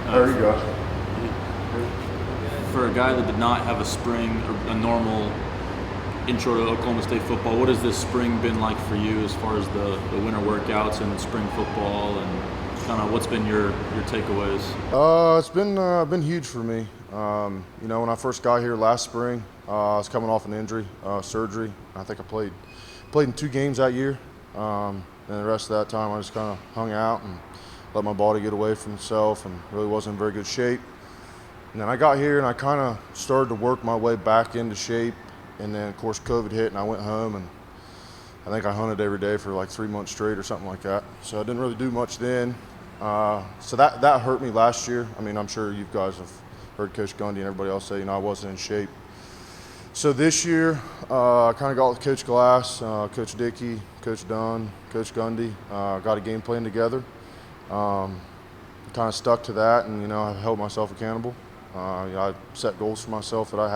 How are you, Josh? For a guy that did not have a spring or a normal intro to Oklahoma State football, what has this spring been like for you as far as the winter workouts and spring football, and kind of what's been your takeaways? It's been huge for me. When I first got here last spring, I was coming off an injury, surgery. I think I played in 2 games that year. And the rest of that time, I just kind of hung out and let my body get away from itself, and really wasn't in very good shape. And then I got here and I kind of started to work my way back into shape. And then, of course, COVID hit and I went home, and I think I hunted every day for like 3 months straight or something like that. So I didn't really do much then. So that hurt me last year. I mean, I'm sure you guys have heard Coach Gundy and everybody else say, I wasn't in shape. So this year, I kind of got with Coach Glass, Coach Dickey, Coach Dunn, Coach Gundy, got a game plan together. Kind of stuck to that, and, I held myself accountable. I set goals for myself that I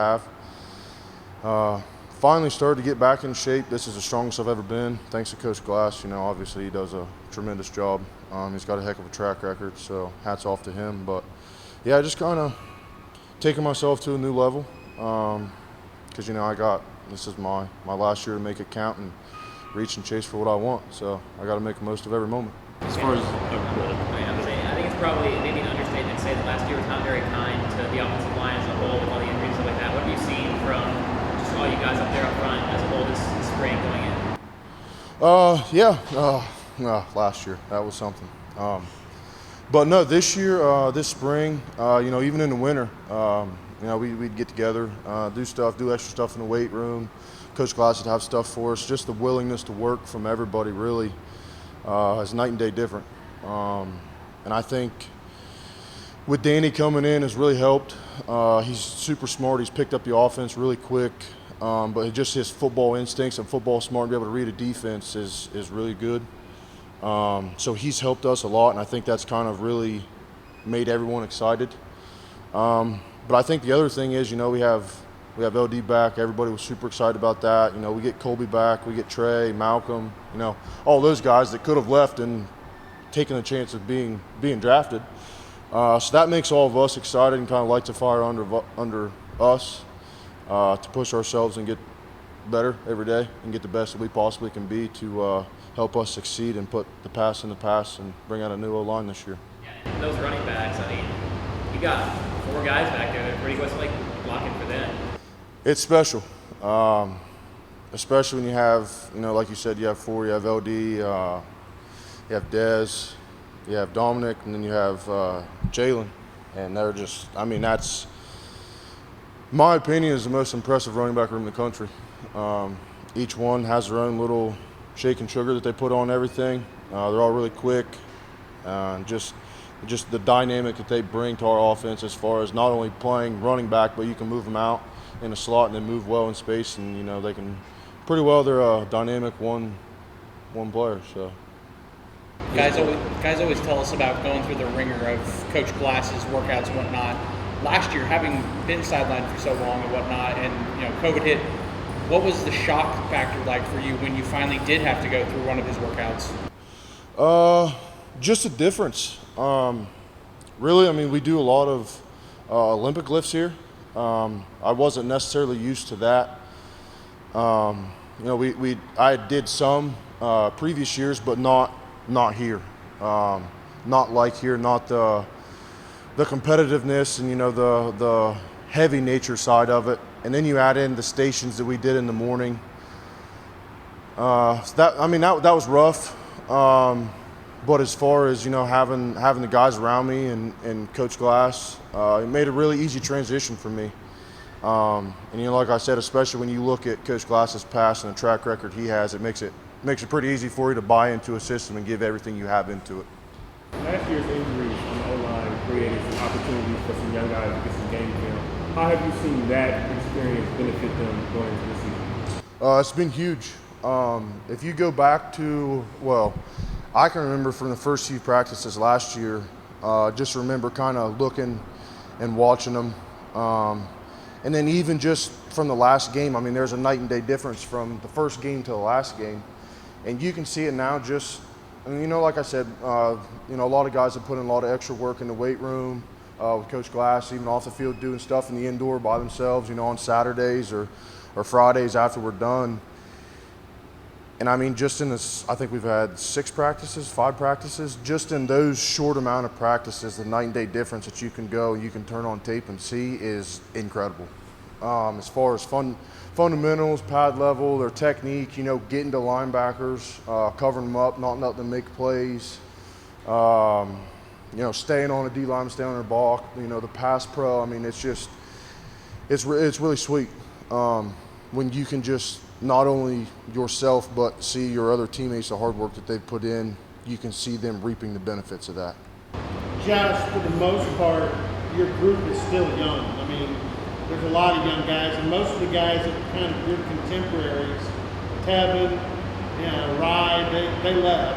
have. Finally started to get back in shape. This is the strongest I've ever been, thanks to Coach Glass. Obviously he does a tremendous job. He's got a heck of a track record, so hats off to him. But yeah, just kind of taking myself to a new level. Because this is my last year to make it count and reach and chase for what I want. So I got to make the most of every moment. As far as I think it's probably maybe an understatement to say that last year was not very kind to the offensive line as a whole with all the injuries and stuff like that. What have you seen from just all you guys up there up front as a whole this spring going in? Last year that was something. But no, this year, this spring, even in the winter, we'd get together, do extra stuff in the weight room. Coach Glass would have stuff for us. Just the willingness to work from everybody really is night and day different. And I think with Danny coming in has really helped. He's super smart. He's picked up the offense really quick. But just his football instincts and football smart, and be able to read a defense is really good. So he's helped us a lot, and I think that's kind of really made everyone excited. But I think the other thing is, we have LD back. Everybody was super excited about that. We get Colby back. We get Tre, Malcolm. All those guys that could have left and taken a chance of being drafted. So that makes all of us excited and kind of lights a fire under us to push ourselves and get better every day and get the best that we possibly can be to help us succeed and put the past in the past and bring out a new O-line this year. Yeah, and those running backs, you got 4 guys back there. What's it like blocking for them? It's special, especially when you have, like you said, you have 4. You have LD, you have Dez, you have Dominic, and then you have Jalen. And they're just, that's, my opinion, is the most impressive running back room in the country. Each one has their own little shake and sugar that they put on everything. They're all really quick. Just the dynamic that they bring to our offense as far as not only playing running back, but you can move them out in a slot and then move well in space, and they can pretty well. They're a dynamic one player. So guys always tell us about going through the ringer of Coach Glass's workouts and whatnot. Last year, having been sidelined for so long and whatnot, and COVID hit, what was the shock factor like for you when you finally did have to go through one of his workouts? Just a difference. Really, we do a lot of Olympic lifts here. I wasn't necessarily used to that. I did some previous years, but not here. Not like here. Not the competitiveness and the heavy nature side of it. And then you add in the stations that we did in the morning. That was rough. But as far as having the guys around me and Coach Glass, it made a really easy transition for me. And like I said, especially when you look at Coach Glass's past and the track record he has, it makes it pretty easy for you to buy into a system and give everything you have into it. Last year's injuries on the O-line created some opportunities for some young guys to get some game film. How have you seen that experience benefit them going into the season? It's been huge. If you go back to, I can remember from the first few practices last year, just remember kind of looking and watching them. And then even just from the last game, there's a night and day difference from the first game to the last game. And you can see it now just, like I said, a lot of guys have put in a lot of extra work in the weight room, with Coach Glass, even off the field, doing stuff in the indoor by themselves, on Saturdays or Fridays after we're done. And I mean, just in this, I think we've had 5 practices, just in those short amount of practices, the night and day difference that you can go, you can turn on tape and see is incredible. As far as fundamentals, pad level, their technique, getting to linebackers, covering them up, not letting them make plays, staying on a D-line, staying on their block, the pass pro. I mean, it's really sweet when you can just not only yourself but see your other teammates, the hard work that they've put in. You can see them reaping the benefits of that. Josh, for the most part, your group is still young. I mean, there's a lot of young guys, and most of the guys that are kind of your contemporaries, Tevin, Rye, they left.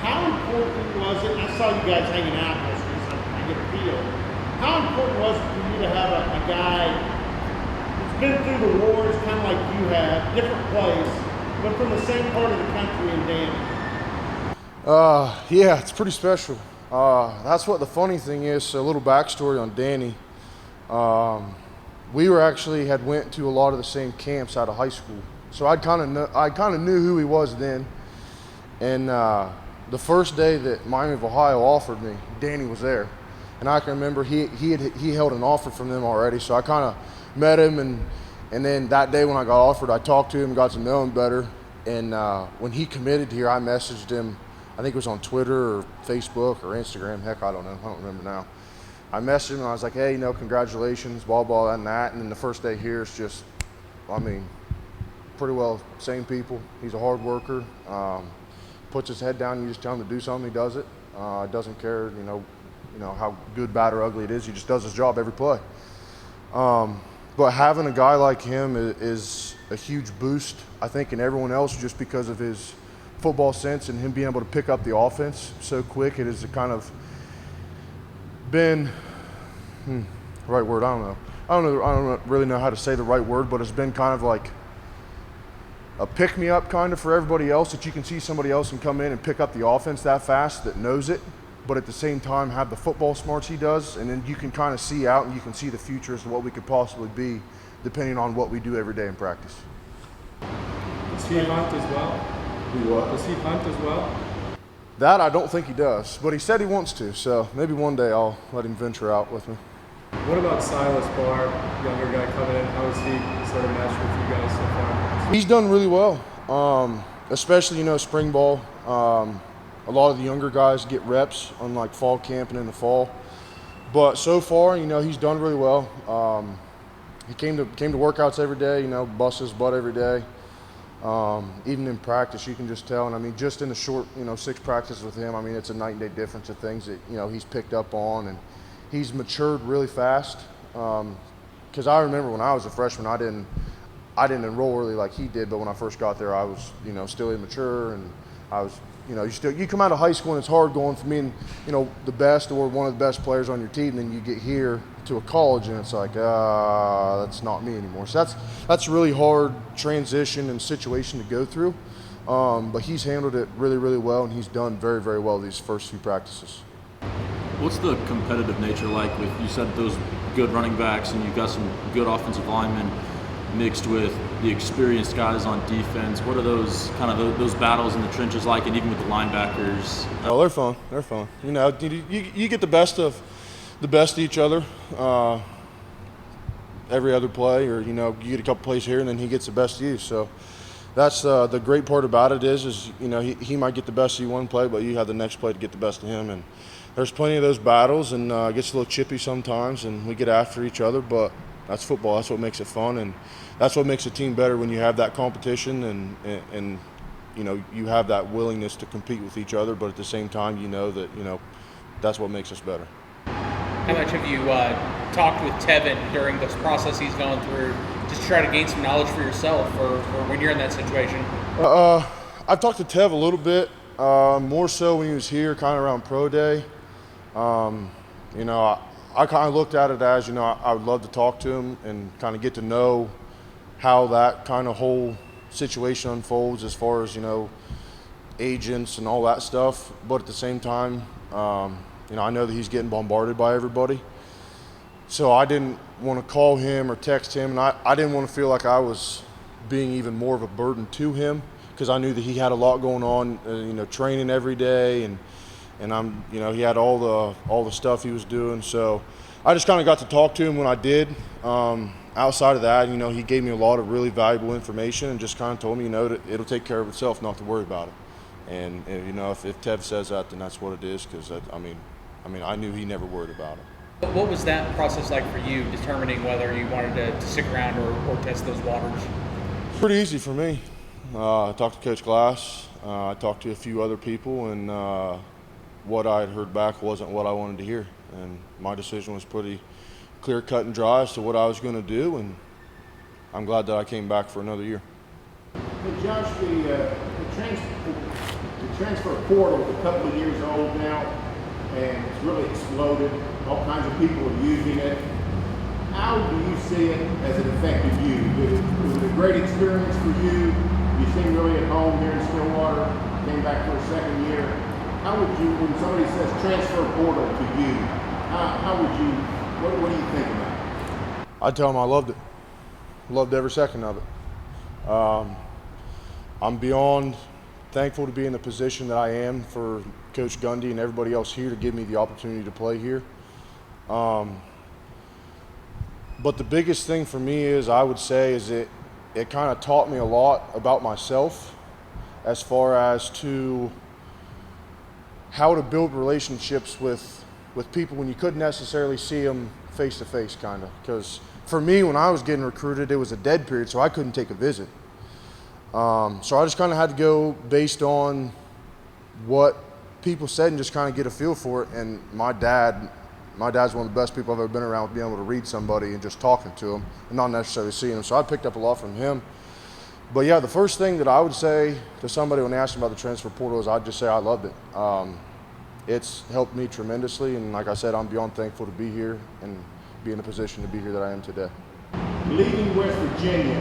How important was it? I saw you guys hanging out most days, so I get a feel. How important was it for you to have a guy who's been through the wars, kind of like you have, different place, but from the same part of the country in Danny? Yeah, it's pretty special. That's what the funny thing is. So a little backstory on Danny. We had went to a lot of the same camps out of high school, so I kind of knew who he was then. And the first day that Miami of Ohio offered me, Danny was there, and I can remember he held an offer from them already. So I kind of met him, and then that day when I got offered, I talked to him, got to know him better. And when he committed here, I messaged him. I think it was on Twitter or Facebook or Instagram. Heck, I don't know. I don't remember now. I messaged him and I was like, hey, congratulations, blah, and that. And then the first day here is just, pretty well same people. He's a hard worker. Puts his head down. You just tell him to do something, he does it. Doesn't care, how good, bad, or ugly it is. He just does his job every play. But having a guy like him is a huge boost, I think, in everyone else, just because of his football sense and him being able to pick up the offense so quick. It has kind of been right word. I don't really know how to say the right word, but it's been kind of like a pick me up kind of for everybody else, that you can see somebody else can come in and pick up the offense that fast, that knows it, but at the same time have the football smarts he does, and then you can kind of see out and you can see the future as to what we could possibly be depending on what we do every day in practice. Does he hunt as well? Does he hunt as well? That I don't think he does, but he said he wants to, so maybe one day I'll let him venture out with me. What about Silas Barr, younger guy coming in? How has he sort of matched with you guys so far? He's done really well, especially, spring ball. A lot of the younger guys get reps on like fall camp and in the fall. But so far, he's done really well. He came to workouts every day, busts his butt every day. Even in practice, you can just tell. And I mean, just in the short, 6 practices with him, I mean, it's a night and day difference of things that, he's picked up on, and he's matured really fast. Because I remember when I was a freshman, I didn't enroll early like he did, but when I first got there, I was, still immature, and I was, you come out of high school and it's hard going from being, the best or one of the best players on your team, and then you get here to a college and it's like, that's not me anymore. So that's a really hard transition and situation to go through. But he's handled it really, really well, and he's done very, very well these first few practices. What's the competitive nature like with, you said, those good running backs, and you've got some good offensive linemen mixed with the experienced guys on defense? What are those those battles in the trenches like, and even with the linebackers? Oh, they're fun. They're fun. You get the best of each other every other play, or you get a couple plays here and then he gets the best of you. So that's the great part about it is he might get the best of you one play, but you have the next play to get the best of him. And there's plenty of those battles, and it gets a little chippy sometimes, and we get after each other, but that's football. That's what makes it fun, and that's what makes a team better, when you have that competition and you have that willingness to compete with each other, but at the same time that that's what makes us better. How much have you talked with Tevin during this process he's going through, just to try to gain some knowledge for yourself, or when you're in that situation? I've talked to Tev a little bit, more so when he was here, kind of around pro day. I kind of looked at it as, I would love to talk to him and kind of get to know how that kind of whole situation unfolds as far as, agents and all that stuff. But at the same time, I know that he's getting bombarded by everybody. So I didn't want to call him or text him, and I didn't want to feel like I was being even more of a burden to him, because I knew that he had a lot going on, training every day, and he had all the stuff he was doing. So I just kind of got to talk to him when I did. Outside of that, he gave me a lot of really valuable information and just kind of told me, that it'll take care of itself, not to worry about it. And if Tev says that, then that's what it is, because I knew he never worried about it. What was that process like for you, determining whether you wanted to stick around or test those waters? Pretty easy for me. I talked to Coach Glass. I talked to a few other people, and what I had heard back wasn't what I wanted to hear. And my decision was pretty clear, cut, and dry as to what I was going to do, and I'm glad that I came back for another year. Hey Josh, the transfer portal is a couple of years old now, and it's really exploded. All kinds of people are using it. How do you see it as it affected you? Was it a great experience for you? You seem really at home here in Stillwater, came back for a second year. How would you, when somebody says transfer portal to you, what do you think about it? I'd tell them I loved it. Loved every second of it. I'm beyond thankful to be in the position that I am for Coach Gundy and everybody else here to give me the opportunity to play here. But the biggest thing for me is, I would say, is it kind of taught me a lot about myself, as far as to how to build relationships with people when you couldn't necessarily see them face to face, kind of. Because for me, when I was getting recruited, it was a dead period, so I couldn't take a visit. So I just kind of had to go based on what people said and just kind of get a feel for it. And my dad's one of the best people I've ever been around, with being able to read somebody and just talking to him and not necessarily seeing him. So I picked up a lot from him. But yeah, the first thing that I would say to somebody when they ask me about the transfer portal is, I'd just say I loved it. It's helped me tremendously, and like I said, I'm beyond thankful to be here and be in the position to be here that I am today. Leaving West Virginia,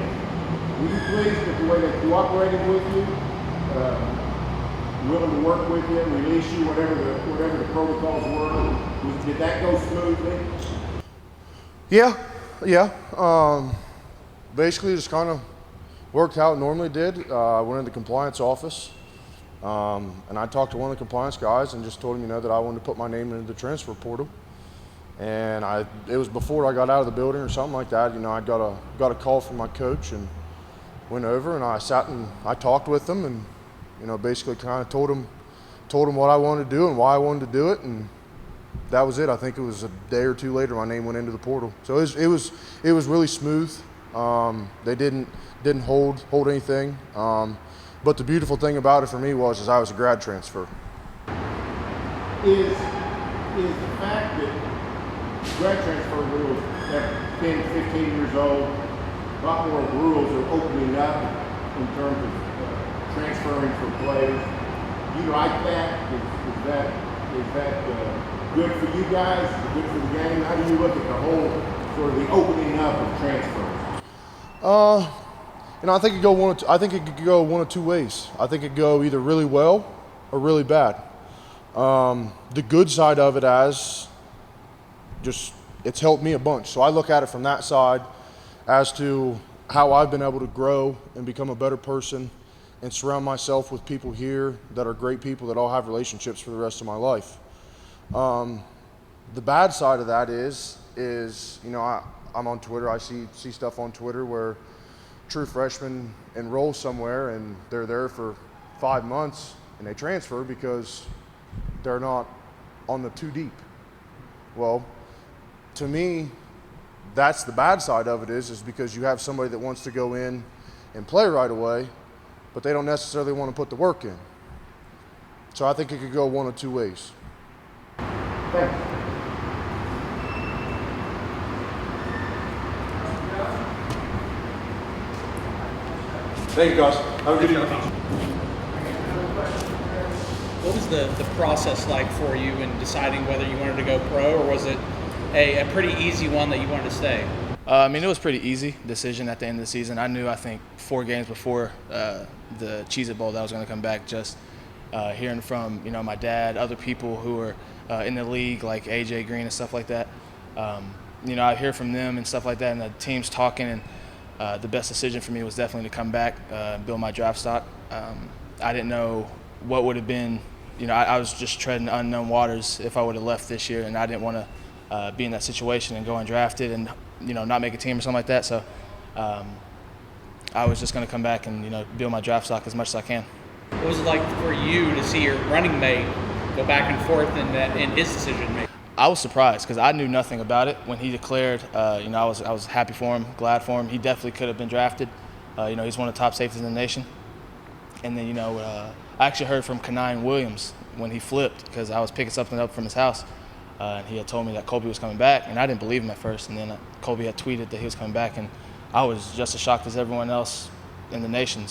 were you pleased with the way they cooperated with you? Willing to work with you, release you, whatever the protocols were? Did that go smoothly? Yeah. Basically, just kind of worked how it normally did. I went into the compliance office, and I talked to one of the compliance guys and just told him, that I wanted to put my name into the transfer portal. And it was before I got out of the building or something like that. I got a call from my coach and went over, and I sat and I talked with them, and basically kind of told him what I wanted to do and why I wanted to do it, and that was it. I think it was a day or two later my name went into the portal. So it was really smooth. They didn't hold anything. But the beautiful thing about it for me was I was a grad transfer. Is the fact that grad transfer rules at 10, 15 years old, a lot more rules are opening up in terms of transferring for players. Do you like that? Is that good for you guys? Good for the game? How do you look at the whole sort of the opening up of transfers? I think it could go one of two ways. I think it could go either really well or really bad. The good side of it it's helped me a bunch. So I look at it from that side as to how I've been able to grow and become a better person and surround myself with people here that are great people that all have relationships for the rest of my life. The bad side of that is I'm on Twitter. I see stuff on Twitter where true freshmen enroll somewhere and they're there for 5 months and they transfer because they're not on the too deep. Well, to me, that's the bad side of it is because you have somebody that wants to go in and play right away, but they don't necessarily want to put the work in. So I think it could go one of two ways. Thank you. Thank you, guys. Have a good evening. What was the process like for you in deciding whether you wanted to go pro, or was it a pretty easy one that you wanted to stay? It was a pretty easy decision at the end of the season. I knew, I think, 4 games before the Cheez-It Bowl that I was going to come back. Just hearing from, my dad, other people who were in the league, like AJ Green and stuff like that. I hear from them and stuff like that, and the team's talking, and the best decision for me was definitely to come back, build my draft stock. I didn't know what would have been. I was just treading unknown waters if I would have left this year, and I didn't want to be in that situation and go undrafted and not make a team or something like that. So I was just going to come back and build my draft stock as much as I can. What was it like for you to see your running mate go back and forth in his decision making? I was surprised because I knew nothing about it when he declared. I was happy for him, glad for him. He definitely could have been drafted. He's one of the top safeties in the nation. And then I actually heard from Kanine Williams when he flipped because I was picking something up from his house. And he had told me that Colby was coming back, and I didn't believe him at first. And then Colby had tweeted that he was coming back, and I was just as shocked as everyone else in the nation.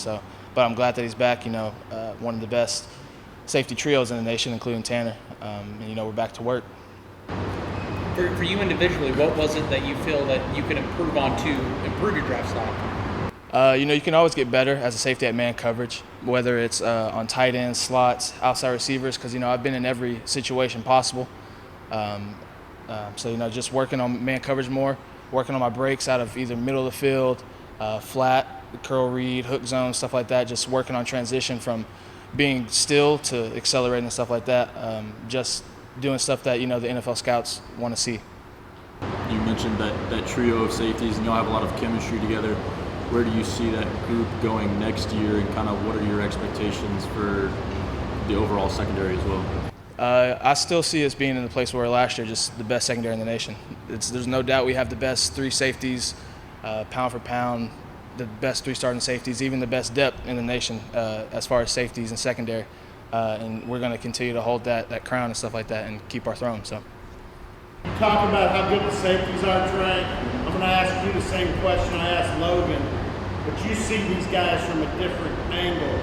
But I'm glad that he's back. One of the best safety trios in the nation, including Tanner. And we're back to work. For you individually, what was it that you feel that you could improve on to improve your draft stock? You can always get better as a safety at man coverage, whether it's on tight ends, slots, outside receivers, because I've been in every situation possible. So just working on man coverage more, working on my breaks out of either middle of the field, flat, curl read, hook zone, stuff like that. Just working on transition from being still to accelerating and stuff like that. Just doing stuff that the NFL scouts want to see. You mentioned that trio of safeties, and y'all have a lot of chemistry together. Where do you see that group going next year, and kind of what are your expectations for the overall secondary as well? I still see us being in the place where we were last year, just the best secondary in the nation. There's no doubt we have the best three safeties, pound for pound, the best three starting safeties, even the best depth in the nation as far as safeties and secondary. And we're going to continue to hold that crown and stuff like that and keep our throne. So. You talk about how good the safeties are, Tre. I'm going to ask you the same question I asked Logan, but you see these guys from a different angle.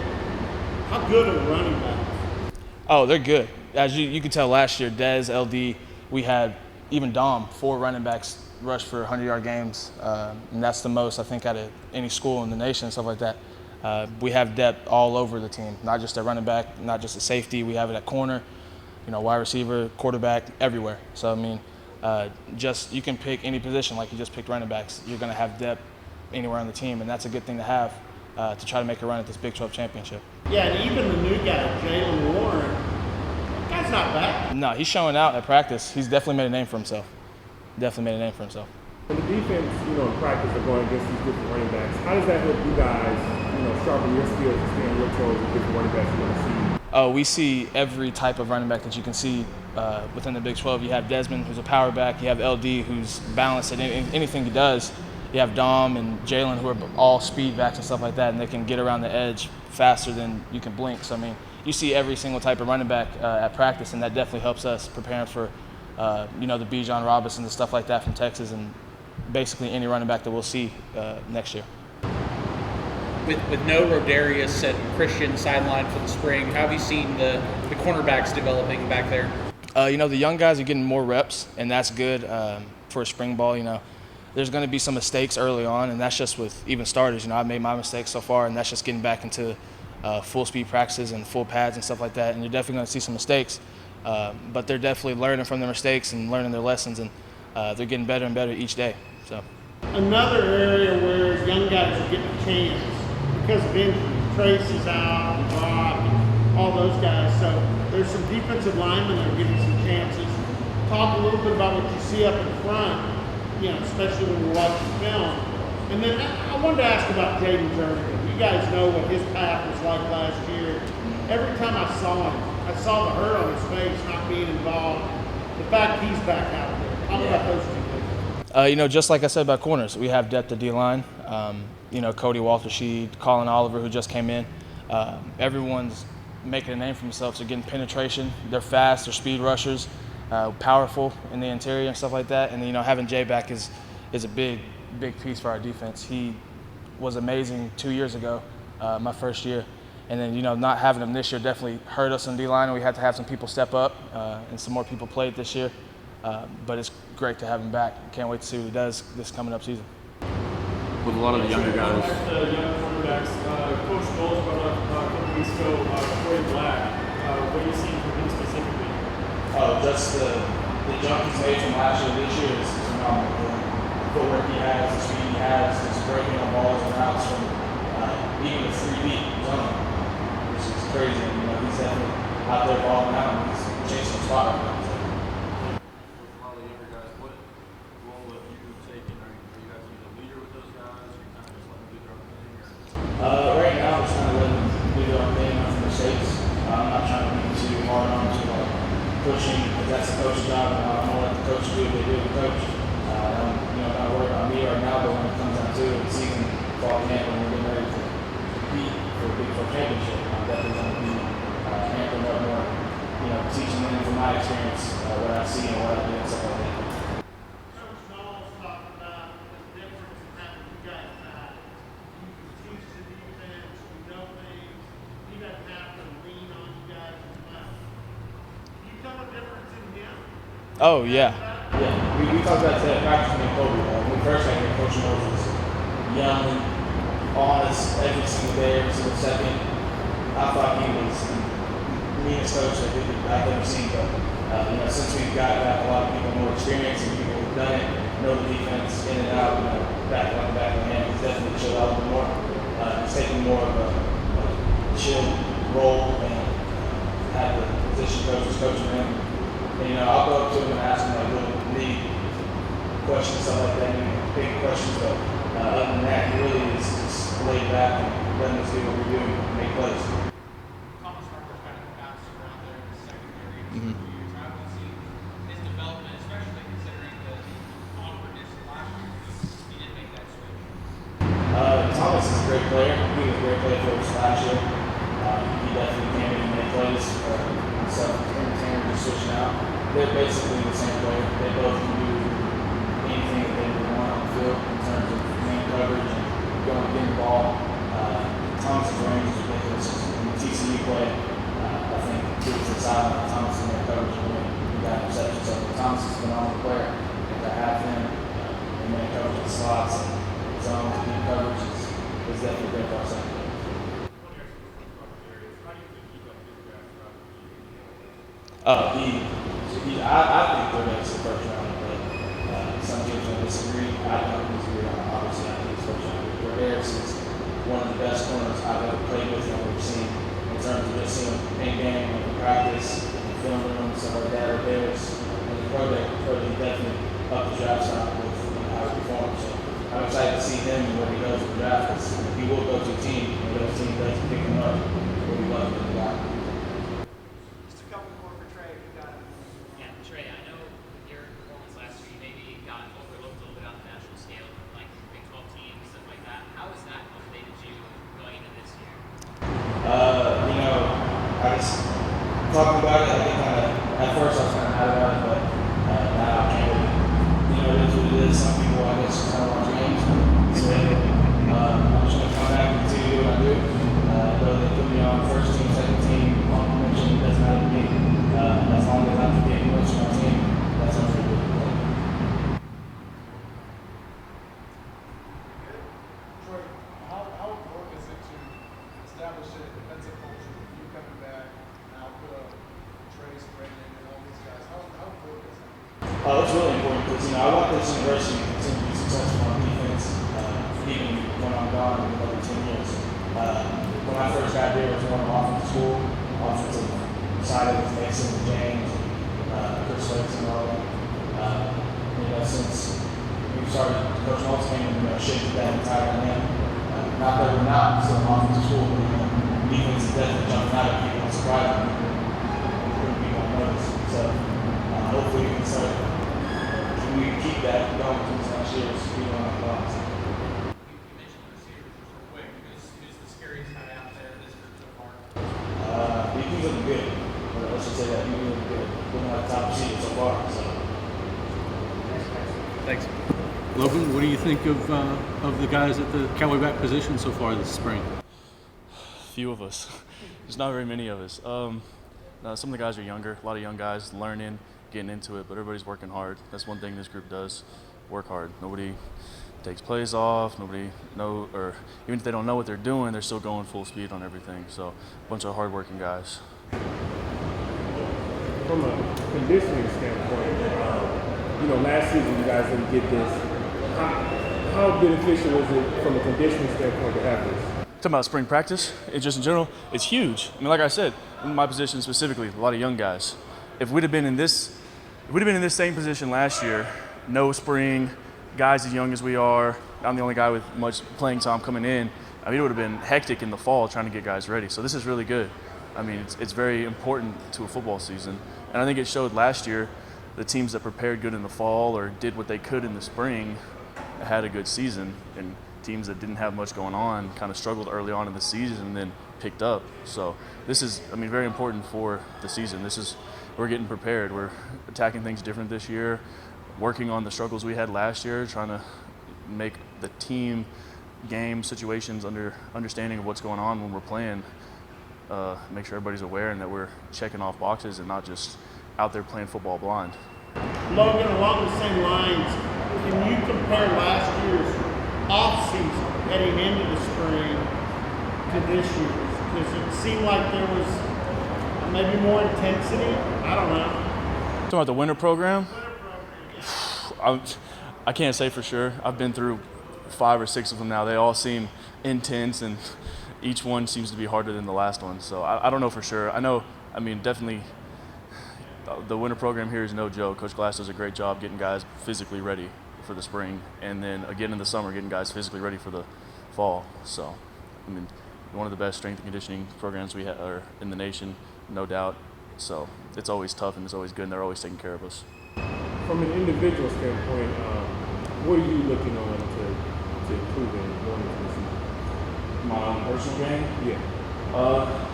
How good are running backs? Oh, they're good. As you can tell last year, Dez, LD, we had even Dom, 4 running backs rush for 100-yard games, and that's the most, I think, out of any school in the nation and stuff like that. We have depth all over the team, not just at running back, not just at safety. We have it at corner, wide receiver, quarterback, everywhere. So, you can pick any position like you just picked running backs. You're going to have depth anywhere on the team, and that's a good thing to have to try to make a run at this Big 12 championship. Yeah, and even the new guy, Jalen Warren, that guy's not bad. No, he's showing out at practice. He's definitely made a name for himself. When the defense, in practice are going against these different running backs, how does that help you guys, sharpen your skills and stay on your toes with different running backs you want to see? Oh, we see every type of running back that you can see within the Big 12. You have Desmond, who's a power back. You have LD, who's balanced at anything he does. You have Dom and Jalen, who are all speed backs and stuff like that, and they can get around the edge faster than you can blink. So, you see every single type of running back at practice, and that definitely helps us preparing for, the Bijan Robinson and stuff like that from Texas, and basically any running back that we'll see next year. With no Rodarius and Christian sideline for the spring, how have you seen the cornerbacks developing back there? The young guys are getting more reps, and that's good for a spring ball. There's going to be some mistakes early on, and that's just with even starters. I've made my mistakes so far, and that's just getting back into full speed practices and full pads and stuff like that. And you're definitely going to see some mistakes, but they're definitely learning from their mistakes and learning their lessons, and they're getting better and better each day. So. Another area where young guys are getting a chance because of injuries. Tracy's out, Bob, and all those guys. So there's some defensive linemen that are getting some chances. Talk a little bit about what you see up in front, especially when we're watching film. And then I wanted to ask about Jaden Jernigan. You guys know what his path was like last year. Every time I saw him, I saw the hurt on his face not being involved. The fact he's back out there. Talk about those two things. Just like I said about corners, we have depth at D-line. Cody Walter-Sheed, Colin Oliver, who just came in. Everyone's making a name for themselves. They're getting penetration. They're fast. They're speed rushers, powerful in the interior and stuff like that. And having Jay back is a big piece for our defense. He was amazing 2 years ago, my first year. And then not having him this year definitely hurt us in D-line. We had to have some people step up, and some more people played this year. But it's great to have him back. Can't wait to see what he does this coming up season. With a lot of the younger guys. The young quarterbacks, Coach Knowles brought up a couple weeks ago, Corey Black. What are you seeing from him specifically? Just the jump he's made from last year to this year is problem with him. The footwork he has, the speed he has, his breaking on balls and routes from even the 3 deep zone, which is crazy. You know, he's definitely out there balling out and he's chasing the spot right now. With a lot of the younger guys, what role have you taken? Are you guys a leader with those guys? Or you kind of just let them do their own thing? Right now, it's kind of letting them do their own thing, nothing mistakes. I'm not trying to be too hard on to like pushing because that's the coach's job, and I'm gonna let the coach do what they do with the coach. Not worried about me right now, but when it comes down to it, the season, fall camp, when we're getting ready to compete for a Big 12 championship, I'm definitely going to be amping up more, teaching them from my experience, what I see and what I do and stuff like that. Coach Knowles talked about the difference in having you guys back. You can teach the defense, you know things. He doesn't have to lean on you guys as much. Can you tell a difference in him? Oh, yeah. Yeah, we talked about that practice with Kobe. When we first got here, Coach Knowles was young, honest every single day, every single second. I thought he was the meanest coach I've ever seen. But since we've got back a lot of people more experience and people who've done it, know the defense in and out, back on the back of the hand, he's definitely chilled out a little more. He's taking more of a chill role and had the position coaches coaching him. And, I'll go up to him and ask him like little league questions, stuff like that, big questions. But other than that, he really is just laid back and letting us do what we do and make plays. Thomas Harper's kind of bounced around there in the secondary in 2 years. How have you seen his development, especially considering the awkwardness of last year? He didn't make that switch. Thomas is a great player. He was a great player for us last year. He definitely came in and made plays. Himself and Tanner just switching out. They're basically the same player. They both can do anything that they would want on the field in terms of man coverage and going to get the ball. Thomas's range is ridiculous. In the TCU play, I think he was inside on Thomas in their coverage when he got interception. So Thomas is a phenomenal player. And to have him in man coverage in slots and zones and deep coverage is definitely great for our secondary. I think they're next to the first round, but some teams may disagree. I don't disagree. Obviously, I think it's first round. Harris is one of the best corners I've ever played with and we've seen in terms of just seeing him in game, in practice, in the film room, stuff like that. Harris, as a pro, he definitely up the draft stock with how he performs. So I'm excited to see him and where he goes with the draft because he will go to a team, and those teams does pick him up. We'll be lucky to guy. Just a couple more for Tre. Yeah, Tre, I know your performance last year, you maybe got overlooked a little bit on the national scale, like Big 12 teams, stuff like that. How has that motivated you going into this year? I just talking about it. I think at first I was kind of mad about it, but now I can't really. It is what it is. Some people, I guess, just kind of watch games. So I'm just gonna come back and continue to do what I do. Whether they put me on first team, second team, on mention, it doesn't matter to me. As long as I'm getting close to my team, that's what I'm gonna do. How important is it to establish a defensive culture? You coming back now, put up Tre Sterling and all these guys. How important is that? It's really important because I want this university to continue to be successful on defense, even when I'm gone in another 10 years. When I first got here, it was more of an offensive school, offensive side of it was Mason and James, Chris Lakes and all that. Since we started, Coach Knowles came and shaped that entire land. Not that we're not still an offensive school, but defense is definitely jumping out at people and surprising people and putting people on notice. So hopefully we can start. We keep that going to next year. People on the box. You mentioned the receivers real quick. Who's the scariest guy out there in this group so far? He's looking good. Let's just say that he's looking good. Looking like top receiver so far. So. Thanks. Logan, what do you think of the guys at the cowboy back position so far this spring? Few of us. There's not very many of us. Some of the guys are younger. A lot of young guys learning, getting into it, but everybody's working hard. That's one thing this group does: work hard. Nobody takes plays off. Nobody or even if they don't know what they're doing, they're still going full speed on everything. So, a bunch of hard-working guys. From a conditioning standpoint, last season you guys didn't get this. How beneficial is it from a conditioning standpoint to have this? Talking about spring practice, it's just in general, it's huge. I mean, like I said, in my position specifically, a lot of young guys. If we'd have been in this same position last year, no spring, guys as young as we are, I'm the only guy with much playing time coming in. I mean, it would have been hectic in the fall trying to get guys ready. So this is really good. I mean, it's very important to a football season. And I think it showed last year the teams that prepared good in the fall or did what they could in the spring had a good season. And teams that didn't have much going on kind of struggled early on in the season and then picked up. So this is, I mean, very important for the season. We're getting prepared. We're attacking things different this year, working on the struggles we had last year, trying to make the team game situations understanding of what's going on when we're playing, make sure everybody's aware and that we're checking off boxes and not just out there playing football blind. Logan, along the same lines, can you compare last year's off-season heading into the spring to this year's? Because it seemed like there was maybe more intensity. I don't know. Talking about the winter program? I can't say for sure. I've been through 5 or 6 of them now. They all seem intense, and each one seems to be harder than the last one. So I don't know for sure. I mean, definitely the winter program here is no joke. Coach Glass does a great job getting guys physically ready for the spring, and then again in the summer getting guys physically ready for the fall. So, I mean, one of the best strength and conditioning programs we have are in the nation, no doubt. So it's always tough and it's always good, and they're always taking care of us. From an individual standpoint, what are you looking on to improve in going into the season? My own personal game? Yeah.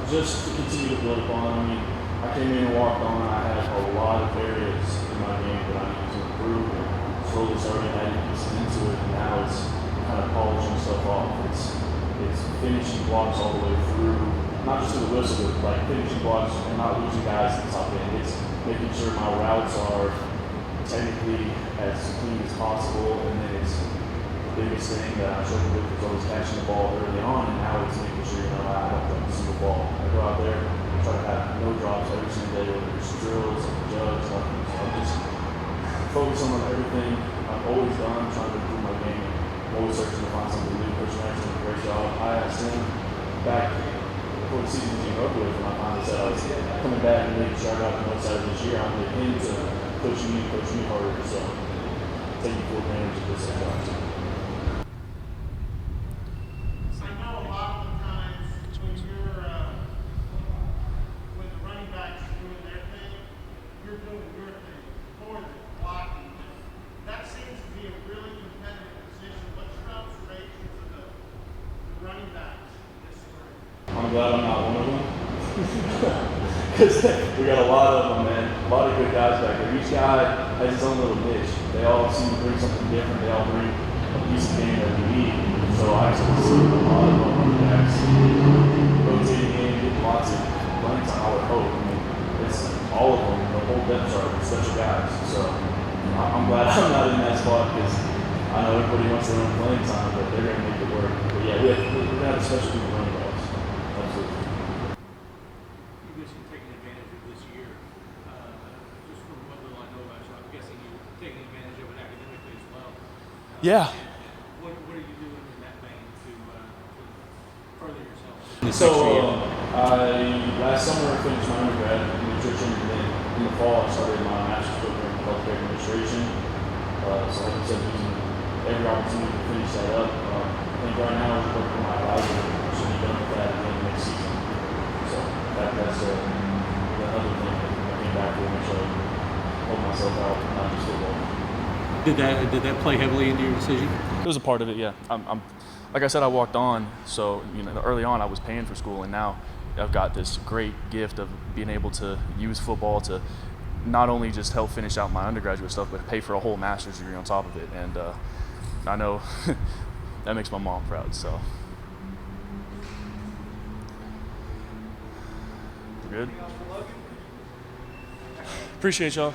Just to continue to build upon. I mean, I came in and walked on. I had a lot of areas in my game that I needed to improve, and slowly started adding pieces into it, and now it's kind of polishing stuff off. It's finishing blocks all the way through, not just to the whistle, but like finishing blocks and not losing guys at the top end. It's making sure my routes are technically as clean as possible, and then it's the biggest thing that I struggled with was always catching the ball early on, and now it's making sure I don't drop a single ball. I go out there, try to have no drops every single day, whether it's drills, jugs, nothing. So I'm just focusing on everything I've always done, trying to improve my game. I'm always searching to find something new. Coach Max did a great job. I asked him back before the season was even over with, and I finally said I was coming back and making sure I got the most out of this year. I'm getting him to coach me harder. So taking full advantage of this opportunity. I know a lot of the times when when the running backs are doing their thing, you're doing your thing more than blocking. That seems to be a really competitive position. What's your observations of the running backs this spring? I'm glad I'm not one of them. Because we got a lot of them, man. A lot of good guys back there. Each guy has his own little niche. They all seem to bring something different. They all bring a piece of game that we need. So I expect to see a lot of them running backs rotating in, getting lots of running time, I would hope. I mean, it's all of them. The whole depth chart are special guys. So I'm glad I'm not in that spot because I know everybody wants their own playing time, but they're going to make it work. But yeah, we're going to have a special group of running backs. Absolutely. You guys are taking advantage of this year. Just from what little I know about you, I'm guessing you're taking advantage of it academically as well. Yeah. What are you doing in that vein to further yourself? So last summer I finished my undergrad in nutrition, and then in the fall I started my master's program in healthcare administration. So like I said, using every opportunity to finish that up. I think right now we're working on my advisor. I should be done with that at the end of next season. So that's another thing that I came back to make sure I hold myself out, not just football. Did that play heavily into your decision? It was a part of it, yeah. I'm like I said, I walked on, so early on I was paying for school, and now I've got this great gift of being able to use football to not only just help finish out my undergraduate stuff, but pay for a whole master's degree on top of it. And I know that makes my mom proud. So we're good. Appreciate y'all.